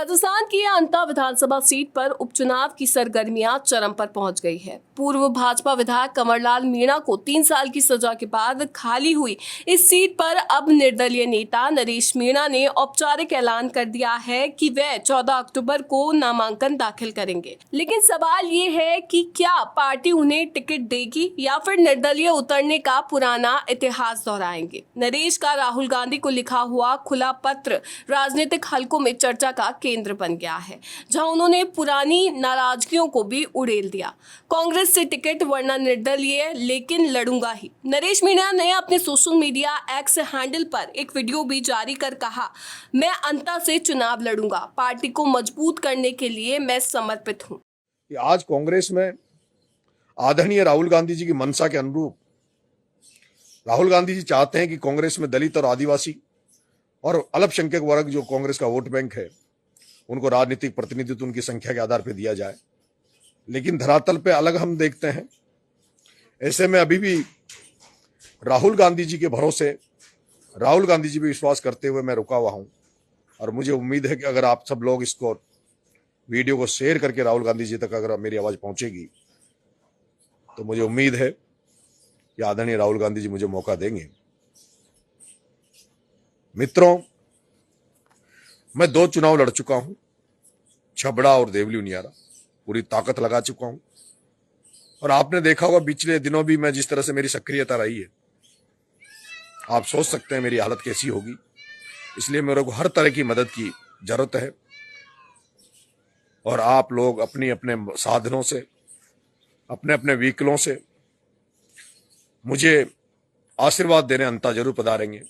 राजस्थान की अंता विधानसभा सीट पर उपचुनाव की सरगर्मियां चरम पर पहुंच गई है। पूर्व भाजपा विधायक कंवरलाल मीणा को 3 साल की सजा के बाद खाली हुई इस सीट पर अब निर्दलीय नेता नरेश मीणा ने औपचारिक ऐलान कर दिया है कि वे 14 अक्टूबर को नामांकन दाखिल करेंगे। लेकिन सवाल ये है कि क्या पार्टी उन्हें टिकट देगी या फिर निर्दलीय उतरने का पुराना इतिहास दोहराएंगे। नरेश का राहुल गांधी को लिखा हुआ खुला पत्र राजनीतिक हलकों में चर्चा का केंद्र बन गया है, जहां उन्होंने पुरानी नाराजगियों को भी उड़ेल दिया। कांग्रेस से टिकट वरना निर्दलीय, लेकिन लड़ूंगा ही। नरेश मीणा ने अपने सोशल मीडिया एक्स हैंडल पर एक वीडियो भी जारी कर कहा, मैं अंता से चुनाव लड़ूंगा, पार्टी को मजबूत करने के लिए मैं समर्पित हूं। आज कांग्रेस में आदरणीय राहुल गांधी जी की मंशा के अनुरूप राहुल गांधी जी चाहते हैं कि कांग्रेस में दलित और आदिवासी और अल्पसंख्यक वर्ग जो कांग्रेस का वोट बैंक है उनको राजनीतिक प्रतिनिधित्व उनकी संख्या के आधार पर दिया जाए। लेकिन धरातल पे अलग हम देखते हैं। ऐसे में अभी भी राहुल गांधी जी के भरोसे, राहुल गांधी जी पे विश्वास करते हुए मैं रुका हुआ हूं और मुझे उम्मीद है कि अगर आप सब लोग इसको वीडियो को शेयर करके राहुल गांधी जी तक अगर मेरी आवाज पहुंचेगी तो मुझे उम्मीद है कि आदरणीय राहुल गांधी जी मुझे मौका देंगे। मित्रों, मैं 2 चुनाव लड़ चुका हूं, छबड़ा और देवली उनियारा, पूरी ताकत लगा चुका हूं। और आपने देखा होगा पिछले दिनों भी मैं जिस तरह से मेरी सक्रियता रही है, आप सोच सकते हैं मेरी हालत कैसी होगी। इसलिए मेरे को हर तरह की मदद की जरूरत है और आप लोग अपने अपने साधनों से, अपने अपने व्हीकलों से मुझे आशीर्वाद देने अंता जरूर पधारेंगे।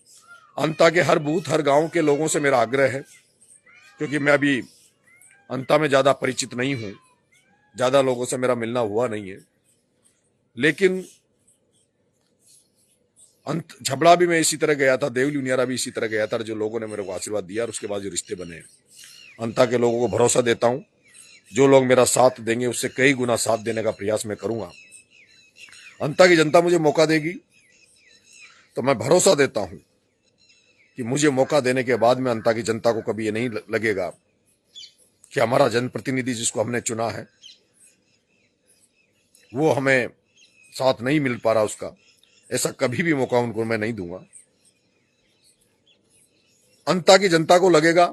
अंता के हर बूथ, हर गांव के लोगों से मेरा आग्रह है, क्योंकि मैं अभी अंता में ज्यादा परिचित नहीं हूं, ज्यादा लोगों से मेरा मिलना हुआ नहीं है, लेकिन छबड़ा भी मैं इसी तरह गया था, देवली उनियारा भी इसी तरह गया था, जो लोगों ने मेरे को आशीर्वाद दिया और उसके बाद जो रिश्ते बने। अंता के लोगों को भरोसा देता हूं, जो लोग मेरा साथ देंगे उससे कई गुना साथ देने का प्रयास मैं करूंगा। अंता की जनता मुझे मौका देगी तो मैं भरोसा देता हूं कि मुझे मौका देने के बाद में अंता की जनता को कभी ये नहीं लगेगा कि हमारा जनप्रतिनिधि जिसको हमने चुना है वो हमें साथ नहीं मिल पा रहा उसका। ऐसा कभी भी मौका उनको मैं नहीं दूंगा। अंता की जनता को लगेगा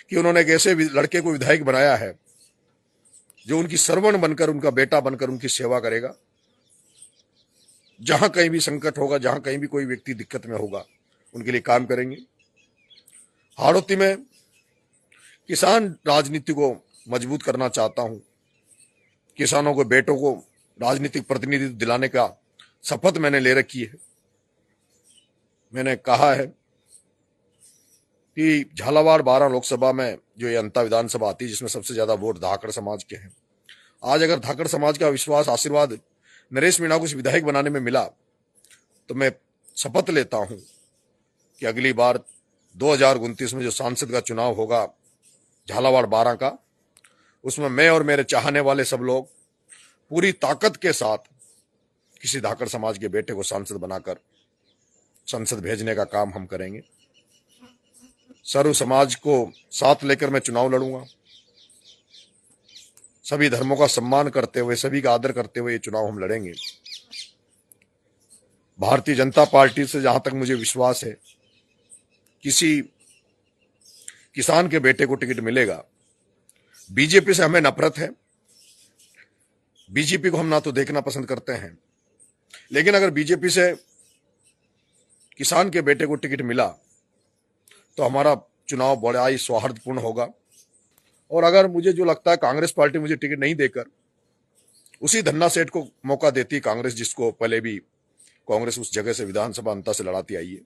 कि उन्होंने एक ऐसे लड़के को विधायक बनाया है जो उनकी सरवण बनकर, उनका बेटा बनकर उनकी सेवा करेगा। जहां कहीं भी संकट होगा, जहां कहीं भी कोई व्यक्ति दिक्कत में होगा, उनके लिए काम करेंगे। हाड़ौती में किसान राजनीति को मजबूत करना चाहता हूं। किसानों को, बेटों को राजनीतिक प्रतिनिधित्व दिलाने का शपथ मैंने ले रखी है। मैंने कहा है कि झालावाड़ 12 लोकसभा में जो ये अंता विधानसभा आती है, जिसमें सबसे ज्यादा वोट धाकड़ समाज के हैं, आज अगर धाकड़ समाज का विश्वास, आशीर्वाद नरेश मीणा को इस विधायक बनाने में मिला तो मैं शपथ लेता हूं कि अगली बार 2029 में जो सांसद का चुनाव होगा झालावाड़ 12 का, उसमें मैं और मेरे चाहने वाले सब लोग पूरी ताकत के साथ किसी धाकड़ समाज के बेटे को सांसद बनाकर संसद भेजने का काम हम करेंगे। सर्व समाज को साथ लेकर मैं चुनाव लड़ूंगा। सभी धर्मों का सम्मान करते हुए, सभी का आदर करते हुए ये चुनाव हम लड़ेंगे। भारतीय जनता पार्टी से जहां तक मुझे विश्वास है, किसी किसान के बेटे को टिकट मिलेगा। बीजेपी से हमें नफरत है, बीजेपी को हम ना तो देखना पसंद करते हैं, लेकिन अगर बीजेपी से किसान के बेटे को टिकट मिला तो हमारा चुनाव बड़ा ही सौहार्दपूर्ण होगा। और अगर मुझे जो लगता है कांग्रेस पार्टी मुझे टिकट नहीं देकर उसी धन्ना सेठ को मौका देती, कांग्रेस जिसको पहले भी कांग्रेस उस जगह से विधानसभा अंता से लड़ाती आई है,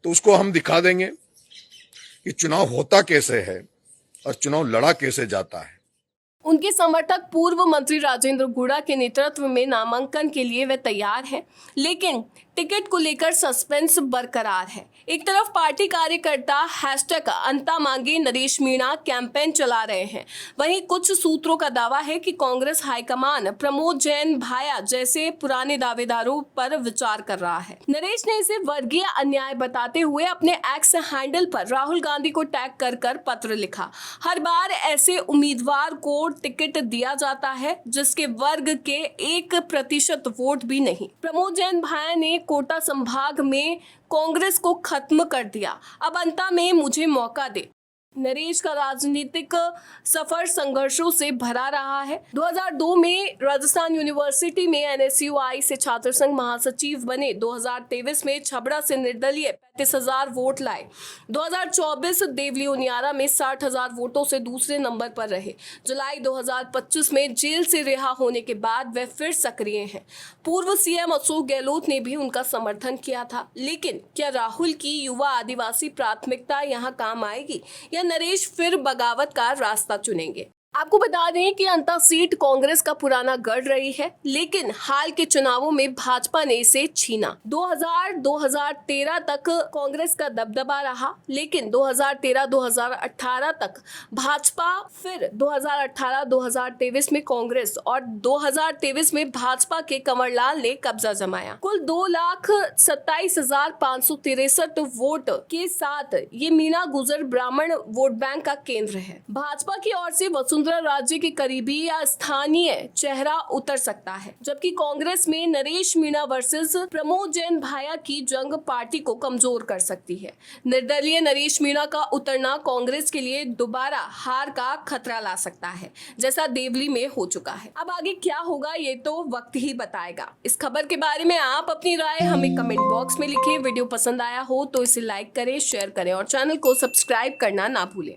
तो उसको हम दिखा देंगे कि चुनाव होता कैसे है और चुनाव लड़ा कैसे जाता है। उनके समर्थक पूर्व मंत्री राजेंद्र गुड़ा के नेतृत्व में नामांकन के लिए वे तैयार हैं, लेकिन टिकट को लेकर सस्पेंस बरकरार है। एक तरफ पार्टी कार्यकर्ता #अंता मांगे नरेश मीणा कैंपेन चला रहे हैं, वहीं कुछ सूत्रों का दावा है कि कांग्रेस हाईकमान प्रमोद जैन भाया जैसे पुराने दावेदारों पर विचार कर रहा है। नरेश ने इसे वर्गीय अन्याय बताते हुए अपने एक्स हैंडल पर राहुल गांधी को टैग कर पत्र लिखा। हर बार ऐसे उम्मीदवार को टिकट दिया जाता है जिसके वर्ग के 1% वोट भी नहीं। प्रमोद जैन भाया ने कोटा संभाग में कांग्रेस को खत्म कर दिया, अब अंता में मुझे मौका दे। नरेश का राजनीतिक सफर संघर्षों से भरा रहा है। 2002 में राजस्थान यूनिवर्सिटी में NSUI से छात्र संघ महासचिव बने। 2023 में छबड़ा से निर्दलीय 35,000 वोट लाए। 2024 देवली उनियारा में 60,000 वोटों से दूसरे नंबर पर रहे। जुलाई 2025 में जेल से रिहा होने के बाद वे फिर सक्रिय हैं। पूर्व CM अशोक गहलोत ने भी उनका समर्थन किया था। लेकिन क्या राहुल की युवा आदिवासी प्राथमिकता यहाँ काम आएगी या नरेश फिर बगावत का रास्ता चुनेंगे? आपको बता दें कि अंता सीट कांग्रेस का पुराना गढ़ रही है, लेकिन हाल के चुनावों में भाजपा ने इसे छीना। 2000-2013 तक कांग्रेस का दबदबा रहा, लेकिन 2013-2018 तक भाजपा, फिर 2018-2023 में कांग्रेस और 2023 में भाजपा के कंवरलाल ने कब्जा जमाया। कुल 2,27,563 वोट के साथ ये मीना गुजर ब्राह्मण वोट बैंक का केंद्र है। भाजपा की ओर से वसुंधरा राज्य के करीबी या स्थानीय चेहरा उतर सकता है, जबकि कांग्रेस में नरेश मीणा वर्सेस प्रमोद जैन भाया की जंग पार्टी को कमजोर कर सकती है। निर्दलीय नरेश मीणा का उतरना कांग्रेस के लिए दोबारा हार का खतरा ला सकता है, जैसा देवली में हो चुका है। अब आगे क्या होगा ये तो वक्त ही बताएगा। इस खबर के बारे में आप अपनी राय हमें कमेंट बॉक्स में लिखें। वीडियो पसंद आया हो तो इसे लाइक करें, शेयर करें और चैनल को सब्सक्राइब करना ना भूलें।